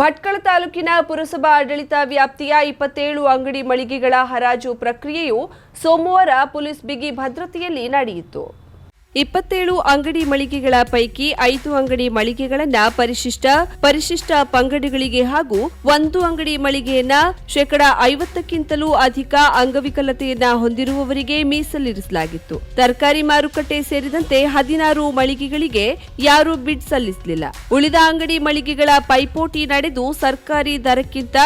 ಭಟ್ಕಳ ತಾಲೂಕಿನ ಪುರಸಭಾ ಆಡಳಿತ ವ್ಯಾಪ್ತಿಯ 27 ಅಂಗಡಿ ಮಳಿಗೆಗಳ ಹರಾಜು ಪ್ರಕ್ರಿಯೆಯು ಸೋಮವಾರ ಪೊಲೀಸ್ ಬಿಗಿ ಭದ್ರತೆಯಲ್ಲಿ ನಡೆಯಿತು. 27 ಅಂಗಡಿ ಮಳಿಗೆಗಳ ಪೈಕಿ 5 ಅಂಗಡಿ ಮಳಿಗೆಗಳನ್ನು ಪರಿಶಿಷ್ಟ ಪಂಗಡಗಳಿಗೆ ಹಾಗೂ 1 ಅಂಗಡಿ ಮಳಿಗೆಯನ್ನ 50%ಕ್ಕಿಂತಲೂ ಅಧಿಕ ಅಂಗವಿಕಲತೆಯನ್ನ ಹೊಂದಿರುವವರಿಗೆ ಮೀಸಲಿರಿಸಲಾಗಿತ್ತು. ತರಕಾರಿ ಮಾರುಕಟ್ಟೆ ಸೇರಿದಂತೆ 16 ಮಳಿಗೆಗಳಿಗೆ ಯಾರೂ ಬಿಡ್ ಸಲ್ಲಿಸಲಿಲ್ಲ. ಉಳಿದ ಅಂಗಡಿ ಮಳಿಗೆಗಳ ಪೈಪೋಟಿ ನಡೆದು ಸರ್ಕಾರಿ ದರಕ್ಕಿಂತ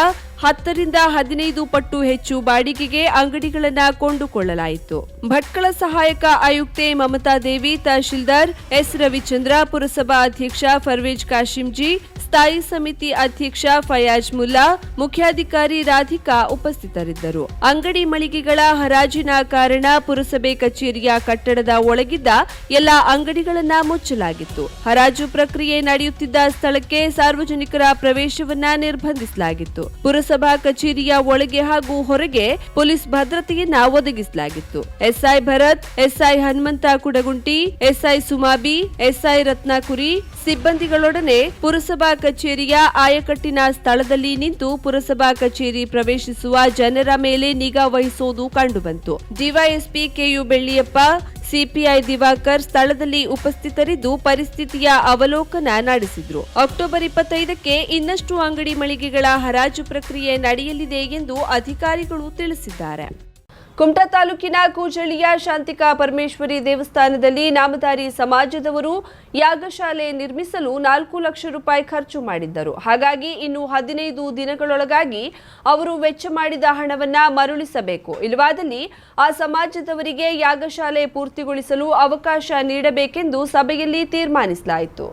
10 ರಿಂದ 15 ಪಟ್ಟು ಹೆಚ್ಚು ಬಾಡಿಗೆಗೆ ಅಂಗಡಿಗಳನ್ನು ಕೊಂಡುಕೊಳ್ಳಲಾಯಿತು. ಭಟ್ಕಳ ಸಹಾಯಕ ಆಯುಕ್ತೆ ಮಮತಾ ದೇವಿ, ತಹಶೀಲ್ದಾರ್ ಎಸ್ ರವಿಚಂದ್ರ, ಪುರಸಭಾ ಅಧ್ಯಕ್ಷ ಫರ್ವೇಜ್ ಕಾಶಿಂಜಿ, ಸ್ಥಾಯಿ ಸಮಿತಿ ಅಧ್ಯಕ್ಷ ಫಯಾಜ್ ಮುಲ್ಲಾ, ಮುಖ್ಯಾಧಿಕಾರಿ ರಾಧಿಕಾ ಉಪಸ್ಥಿತರಿದ್ದರು. ಅಂಗಡಿ ಮಳಿಗೆಗಳ ಹರಾಜಿನ ಕಾರಣ ಪುರಸಭೆ ಕಚೇರಿಯ ಕಟ್ಟಡದ ಒಳಗಿದ್ದ ಎಲ್ಲಾ ಅಂಗಡಿಗಳನ್ನು ಮುಚ್ಚಲಾಗಿತ್ತು. ಹರಾಜು ಪ್ರಕ್ರಿಯೆ ನಡೆಯುತ್ತಿದ್ದ ಸ್ಥಳಕ್ಕೆ ಸಾರ್ವಜನಿಕರ ಪ್ರವೇಶವನ್ನ ನಿರ್ಬಂಧಿಸಲಾಗಿತ್ತು. ಪುರಸಭಾ ಕಚೇರಿಯ ಒಳಗೆ ಹಾಗೂ ಹೊರಗೆ ಪೊಲೀಸ್ ಭದ್ರತೆಯನ್ನ ಒದಗಿಸಲಾಗಿತ್ತು. SI Bharat, SI Hanumantha Kudagunti, SI Sumabi, SI Ratnakuri ಸಿಬ್ಬಂದಿಗಳೊಡನೆ ಪುರಸಭಾ ಕಚೇರಿಯ ಆಯಕಟ್ಟಿನ ಸ್ಥಳದಲ್ಲಿ ನಿಂತು ಪುರಸಭಾ ಕಚೇರಿ ಪ್ರವೇಶಿಸುವ ಜನರ ಮೇಲೆ ನಿಗಾ ವಹಿಸುವುದು ಕಂಡುಬಂತು. ಡಿವೈಎಸ್ಪಿ ಕೆಯು ಬೆಳ್ಳಿಯಪ್ಪ, ಸಿಪಿಐ ದಿವಾಕರ್ ಸ್ಥಳದಲ್ಲಿ ಉಪಸ್ಥಿತರಿದ್ದು ಪರಿಸ್ಥಿತಿಯ ಅವಲೋಕನ ನಡೆಸಿದ್ರು. ಅಕ್ಟೋಬರ್ 25ಕ್ಕೆ ಇನ್ನಷ್ಟು ಅಂಗಡಿ ಮಳಿಗೆಗಳ ಹರಾಜು ಪ್ರಕ್ರಿಯೆ ನಡೆಯಲಿದೆ ಎಂದು ಅಧಿಕಾರಿಗಳು ತಿಳಿಸಿದ್ದಾರೆ. ಕುಮಟಾ ತಾಲೂಕಿನ ಕೂಜಳ್ಳಿಯ ಶಾಂತಿಕಾ ಪರಮೇಶ್ವರಿ ದೇವಸ್ಥಾನದಲ್ಲಿ ನಾಮಧಾರಿ ಸಮಾಜದವರು ಯಾಗಶಾಲೆ ನಿರ್ಮಿಸಲು 4 ಲಕ್ಷ ರೂಪಾಯಿ ಖರ್ಚು ಮಾಡಿದ್ದರು. ಹಾಗಾಗಿ ಇನ್ನು 15 ದಿನಗಳೊಳಗಾಗಿ ಅವರು ವೆಚ್ಚ ಮಾಡಿದ ಹಣವನ್ನ ಮರಳಿಸಬೇಕು. ಇಲ್ಲವಾದಲ್ಲಿ ಆ ಸಮಾಜದವರಿಗೆ ಯಾಗಶಾಲೆ ಪೂರ್ತಿಗೊಳಿಸಲು ಅವಕಾಶ ನೀಡಬೇಕೆಂದು ಸಭೆಯಲ್ಲಿ ತೀರ್ಮಾನಿಸಲಾಯಿತು.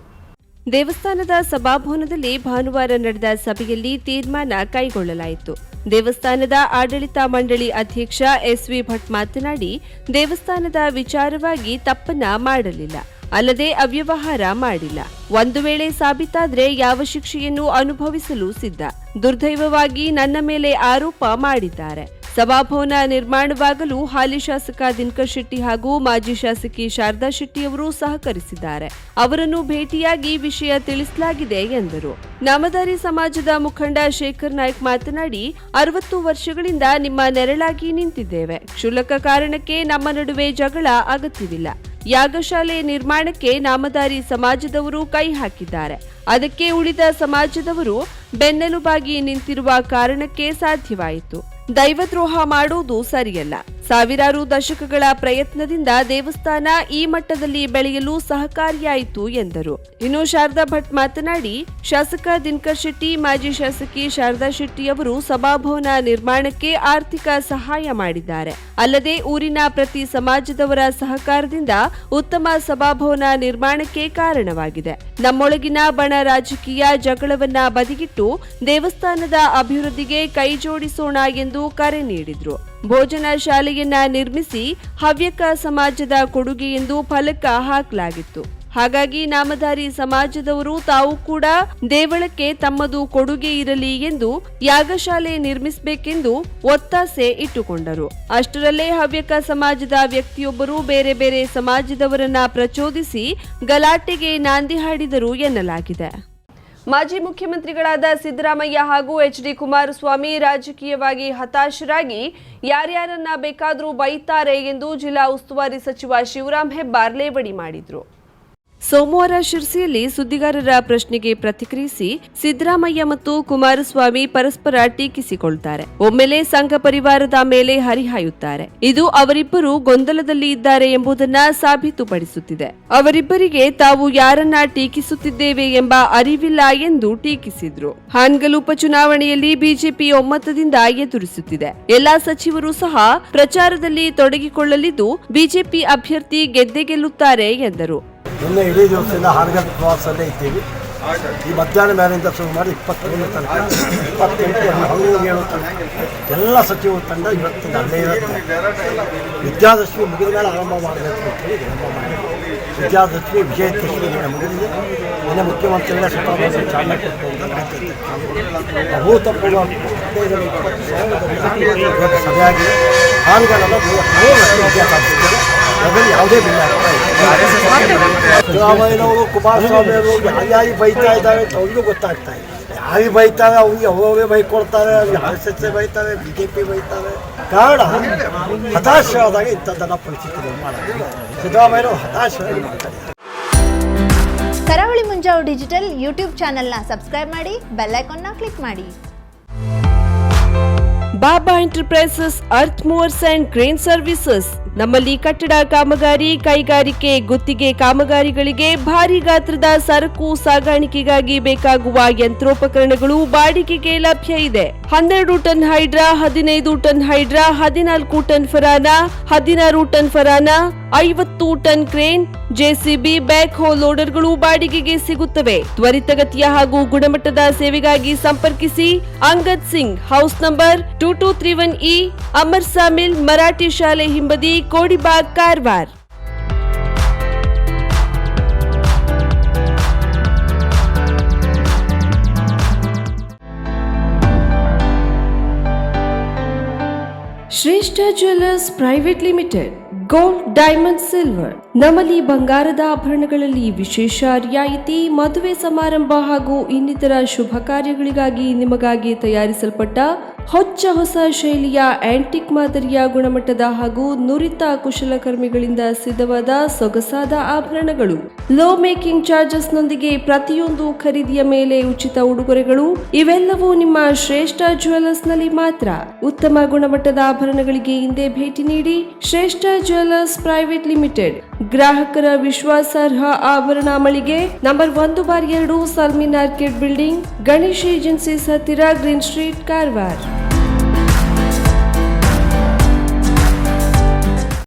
ದೇವಸ್ಥಾನದ ಸಭಾಭವನದಲ್ಲಿ ಭಾನುವಾರ ನಡೆದ ಸಭೆಯಲ್ಲಿ ತೀರ್ಮಾನ ಕೈಗೊಳ್ಳಲಾಯಿತು. ದೇವಸ್ಥಾನದ ಆಡಳಿತ ಮಂಡಳಿ ಅಧ್ಯಕ್ಷ ಎಸ್ವಿ ಭಟ್ ಮಾತನಾಡಿ, ದೇವಸ್ಥಾನದ ವಿಚಾರವಾಗಿ ತಪ್ಪನ್ನ ಮಾಡಲಿಲ್ಲ, ಅಲ್ಲದೆ ಅವ್ಯವಹಾರ ಮಾಡಿಲ್ಲ. ಒಂದು ವೇಳೆ ಸಾಬೀತಾದ್ರೆ ಯಾವ ಶಿಕ್ಷೆಯನ್ನು ಅನುಭವಿಸಲು ಸಿದ್ಧ. ದುರ್ದೈವವಾಗಿ ನನ್ನ ಮೇಲೆ ಆರೋಪ ಮಾಡಿದ್ದಾರೆ. ಸಭಾಭವನ ನಿರ್ಮಾಣವಾಗಲು ಹಾಲಿ ಶಾಸಕ ದಿನಕರ್ ಶೆಟ್ಟಿ ಹಾಗೂ ಮಾಜಿ ಶಾಸಕಿ ಶಾರದಾ ಶೆಟ್ಟಿ ಅವರು ಸಹಕರಿಸಿದ್ದಾರೆ. ಅವರನ್ನು ಭೇಟಿಯಾಗಿ ವಿಷಯ ತಿಳಿಸಲಾಗಿದೆ ಎಂದರು. ನಾಮಧಾರಿ ಸಮಾಜದ ಮುಖಂಡ ಶೇಖರ್ ನಾಯ್ಕ್ ಮಾತನಾಡಿ, 60 ವರ್ಷಗಳಿಂದ ನಿಮ್ಮ ನೆರಳಾಗಿ ನಿಂತಿದ್ದೇವೆ. ಕ್ಷುಲ್ಲಕ ಕಾರಣಕ್ಕೆ ನಮ್ಮ ನಡುವೆ ಜಗಳ ಅಗತ್ಯವಿಲ್ಲ. ಯಾಗಶಾಲೆ ನಿರ್ಮಾಣಕ್ಕೆ ನಾಮಧಾರಿ ಸಮಾಜದವರು ಕೈ ಹಾಕಿದ್ದಾರೆ. ಅದಕ್ಕೆ ಉಳಿದ ಸಮಾಜದವರು ಬೆನ್ನೆಲುಬಾಗಿ ನಿಂತಿರುವ ಕಾರಣಕ್ಕೆ ಸಾಧ್ಯವಾಯಿತು. ದೈವದ್ರೋಹ ಮಾಡುವುದು ಸರಿಯಲ್ಲ. ಸಾವಿರಾರು ದಶಕಗಳ ಪ್ರಯತ್ನದಿಂದ ದೇವಸ್ಥಾನ ಈ ಮಟ್ಟದಲ್ಲಿ ಬೆಳೆಯಲು ಸಹಕಾರಿಯಾಯಿತು ಎಂದರು. ಇನ್ನು ಶಾರದಾ ಭಟ್ ಮಾತನಾಡಿ, ಶಾಸಕ ದಿನಕರ್ ಶೆಟ್ಟಿ, ಮಾಜಿ ಶಾಸಕಿ ಶಾರದಾ ಶೆಟ್ಟಿ ಅವರು ಸಭಾಭವನ ನಿರ್ಮಾಣಕ್ಕೆ ಆರ್ಥಿಕ ಸಹಾಯ ಮಾಡಿದ್ದಾರೆ. ಅಲ್ಲದೆ ಊರಿನ ಪ್ರತಿ ಸಮಾಜದವರ ಸಹಕಾರದಿಂದ ಉತ್ತಮ ಸಭಾಭವನ ನಿರ್ಮಾಣಕ್ಕೆ ಕಾರಣವಾಗಿದೆ. ನಮ್ಮೊಳಗಿನ ಬಣ ರಾಜಕೀಯ ಜಗಳವನ್ನ ಬದಿಗಿಟ್ಟು ದೇವಸ್ಥಾನದ ಅಭಿವೃದ್ಧಿಗೆ ಕೈ ಜೋಡಿಸೋಣ ಎಂದು ಕರೆ ನೀಡಿದ್ರು. ಭೋಜನ ಶಾಲೆಯನ್ನ ನಿರ್ಮಿಸಿ ಹವ್ಯಕ ಸಮಾಜದ ಕೊಡುಗೆ ಎಂದು ಫಲಕ ಹಾಕಲಾಗಿತ್ತು. ಹಾಗಾಗಿ ನಾಮಧಾರಿ ಸಮಾಜದವರು ತಾವು ಕೂಡ ದೇವಳಕ್ಕೆ ತಮ್ಮದು ಕೊಡುಗೆ ಇರಲಿ ಎಂದು ಯಾಗಶಾಲೆ ನಿರ್ಮಿಸಬೇಕೆಂದು ಒತ್ತಾಸೆ ಇಟ್ಟುಕೊಂಡರು. ಅಷ್ಟರಲ್ಲೇ ಹವ್ಯಕ ಸಮಾಜದ ವ್ಯಕ್ತಿಯೊಬ್ಬರು ಬೇರೆ ಬೇರೆ ಸಮಾಜದವರನ್ನ ಪ್ರಚೋದಿಸಿ ಗಲಾಟೆಗೆ ನಾಂದಿ ಹಾಡಿದರು ಎನ್ನಲಾಗಿದೆ. ಮಾಜಿ ಮುಖ್ಯಮಂತ್ರಿಗಳಾದ ಸಿದ್ದರಾಮಯ್ಯ ಹಾಗೂ ಎಚ್.ಡಿ. ಕುಮಾರಸ್ವಾಮಿ ರಾಜಕೀಯವಾಗಿ ಹತಾಶರಾಗಿ ಯಾರ್ಯಾರನ್ನ ಬೇಕಾದರೂ ಬೈತಾರೆ ಎಂದು ಜಿಲ್ಲಾ ಉಸ್ತುವಾರಿ ಸಚಿವ ಶಿವರಾಂ ಹೆಬ್ಬಾರ್ ಲೇವಡಿ ಮಾಡಿದರು. ಸೋಮವಾರ ಶಿರಸಿಯಲ್ಲಿ ಸುದ್ದಿಗಾರರ ಪ್ರಶ್ನೆಗೆ ಪ್ರತಿಕ್ರಿಯಿಸಿ, ಸಿದ್ದರಾಮಯ್ಯ ಮತ್ತು ಕುಮಾರಸ್ವಾಮಿ ಪರಸ್ಪರ ಟೀಕಿಸಿಕೊಳ್ತಾರೆ. ಒಮ್ಮೆಲೆ ಸಂಘ ಪರಿವಾರದ ಮೇಲೆ ಹರಿಹಾಯುತ್ತಾರೆ. ಇದು ಅವರಿಬ್ಬರು ಗೊಂದಲದಲ್ಲಿ ಇದ್ದಾರೆ ಎಂಬುದನ್ನ ಸಾಬೀತುಪಡಿಸುತ್ತಿದೆ. ಅವರಿಬ್ಬರಿಗೆ ತಾವು ಯಾರನ್ನ ಟೀಕಿಸುತ್ತಿದ್ದೇವೆ ಎಂಬ ಅರಿವಿಲ್ಲ ಎಂದು ಟೀಕಿಸಿದ್ರು. ಹಾನಗಲ್ ಉಪಚುನಾವಣೆಯಲ್ಲಿ ಬಿಜೆಪಿ ಒಮ್ಮತದಿಂದ ಎದುರಿಸುತ್ತಿದೆ. ಎಲ್ಲಾ ಸಚಿವರು ಸಹ ಪ್ರಚಾರದಲ್ಲಿ ತೊಡಗಿಕೊಳ್ಳಲಿದ್ದು ಬಿಜೆಪಿ ಅಭ್ಯರ್ಥಿ ಗೆದ್ದೇ ಗೆಲ್ಲುತ್ತಾರೆ ಎಂದರು. ನಿನ್ನೆ ಇಡೀ ದಿವಸದಿಂದ ಹಾನಗಲ್ ಪ್ರವಾಸದಲ್ಲೇ ಇದ್ದೀವಿ. ಈ ಮಧ್ಯಾಹ್ನ ಮೇಲಿಂದ ಸುಮಾರು 21 ತನಕ 28 7 ತನಕ ಎಲ್ಲ ಸಚಿವರ ತಂಡ ಇವತ್ತಿನ ಅಲ್ಲೇ ಇರುತ್ತೆ. ವಿದ್ಯಾದಶಮಿ ಮುಗಿದ ಮೇಲೆ ಆರಂಭ ಮಾಡಬೇಕು ಅಂತೇಳಿ ವಿಳಂಬ ಮಾಡಿ ವಿದ್ಯಾದಶಮಿ ವಿಜಯದಶಮಿ ಮುಗಿದಿದೆ. ನಿನ್ನೆ ಮುಖ್ಯಮಂತ್ರಿಗಳೇ ಸ್ವತಃ ಚಾಲನೆ ಕೊಟ್ಟು ಅಭೂತಪೂರ್ವ 15-20 ಸಭೆಯಾಗಿದೆ. ಹಾನಗಲ್ ವಿದ್ಯಾರ್ಥಿಗಳು ಅದರಲ್ಲಿ ಯಾವುದೇ ಭಿನ್ನ ಸಿದ್ದರಾಮಯ್ಯನವರು ಕುಮಾರಸ್ವಾಮಿ ಅವರು ಯಾರ್ಯಾರಿಗೆ ಬೈತಾ ಇದ್ದಾರೆ ಅಂತ ಅವ್ರಿಗೂ ಗೊತ್ತಾಗ್ತಾ ಇದೆ. ಯಾರಿಗೆ ಬೈತಾರೆ, ಅವ್ರಿಗೆ ಅವರೇ ಬೈಕೊಳ್ತಾರೆ, ಅವ್ರಿಗೆ RSS ಬೈತಾರೆ, BJP ಬೈತಾರೆ. ಕಾರಣ ಹತಾಶವಾದಾಗ ಇಂಥದ್ದೆಲ್ಲ ಪರಿಸ್ಥಿತಿಗಳು ಮಾಡ್ತಾರೆ. ಸಿದ್ದರಾಮಯ್ಯರು ಹತಾಶವಾಗಿ ಮಾಡ್ತಾರೆ. ಕರಾವಳಿ ಮುಂಜಾವು ಡಿಜಿಟಲ್ ಯೂಟ್ಯೂಬ್ ಚಾನೆಲ್ನ ಸಬ್ಸ್ಕ್ರೈಬ್ ಮಾಡಿ, ಬೆಲ್ ಐಕಾನ್ನ ಕ್ಲಿಕ್ ಮಾಡಿ. Baba enterprises earth movers and crane services. ನಮ್ಮಲ್ಲಿ ಕಟ್ಟಡ ಕಾಮಗಾರಿ, ಕೈಗಾರಿಕೆ, ಗುತ್ತಿಗೆ ಕಾಮಗಾರಿಗಳಿಗೆ ಭಾರಿ ಗಾತ್ರದ ಸರಕು ಸಾಗಾಣಿಕೆಗಾಗಿ ಬೇಕಾಗುವ ಯಂತ್ರೋಪಕರಣಗಳು ಬಾಡಿಗೆಗೆ ಲಭ್ಯ ಇದೆ. 12 ton hydra, 15 ton hydra, 14 ton Farana, 16 ton Farana, 50 ton crane, JCB, backhoe ಲೋಡರ್ಗಳು ಬಾಡಿಗೆಗೆ ಸಿಗುತ್ತವೆ. ತ್ವರಿತಗತಿಯ ಹಾಗೂ ಗುಣಮಟ್ಟದ ಸೇವೆಗಾಗಿ ಸಂಪರ್ಕಿಸಿ. Angad Singh, house number 2231E, Amar sawmill, Marathi ಶಾಲೆ ಹಿಂಬದಿ, Kodibag, Karwar. Shreshta jewellers private limited, gold, diamond, silver. ನಮ್ಮಲ್ಲಿ ಬಂಗಾರದ ಆಭರಣಗಳಲ್ಲಿ ವಿಶೇಷ ರಿಯಾಯಿತಿ. ಮದುವೆ ಸಮಾರಂಭ ಹಾಗೂ ಇನ್ನಿತರ ಶುಭ ಕಾರ್ಯಗಳಿಗಾಗಿ ನಿಮಗಾಗಿ ತಯಾರಿಸಲ್ಪಟ್ಟ ಹೊಸ ಶೈಲಿಯ ಆಂಟಿಕ್ ಮಾದರಿಯ ಗುಣಮಟ್ಟದ ಹಾಗೂ ನುರಿತ ಕುಶಲಕರ್ಮಿಗಳಿಂದ ಸಿದ್ಧವಾದ ಸೊಗಸಾದ ಆಭರಣಗಳು. ಲೋ ಮೇಕಿಂಗ್ ಚಾರ್ಜಸ್ ನೊಂದಿಗೆ ಪ್ರತಿಯೊಂದು ಖರೀದಿಯ ಮೇಲೆ ಉಚಿತ ಉಡುಗೊರೆಗಳು. ಇವೆಲ್ಲವೂ ನಿಮ್ಮ ಶ್ರೇಷ್ಠ ಜ್ಯುವೆಲ್ಲರ್ಸ್ ನಲ್ಲಿ ಮಾತ್ರ. ಉತ್ತಮ ಗುಣಮಟ್ಟದ ಆಭರಣಗಳಿಗೆ ಹಿಂದೆ ಭೇಟಿ ನೀಡಿ. ಶ್ರೇಷ್ಠ ಜ್ಯುವೆಲ್ಲರ್ಸ್ ಪ್ರೈವೇಟ್ ಲಿಮಿಟೆಡ್, ಗ್ರಾಹಕರ ವಿಶ್ವಾಸಾರ್ಹ ಆಭರಣ ಮಳಿಗೆ, number 1/2 ಸಲ್ಮಿನ್ orchid building, Ganesh agencies ಹತ್ತಿರ, ಗ್ರೀನ್ ಸ್ಟ್ರೀಟ್, ಕಾರವಾರ.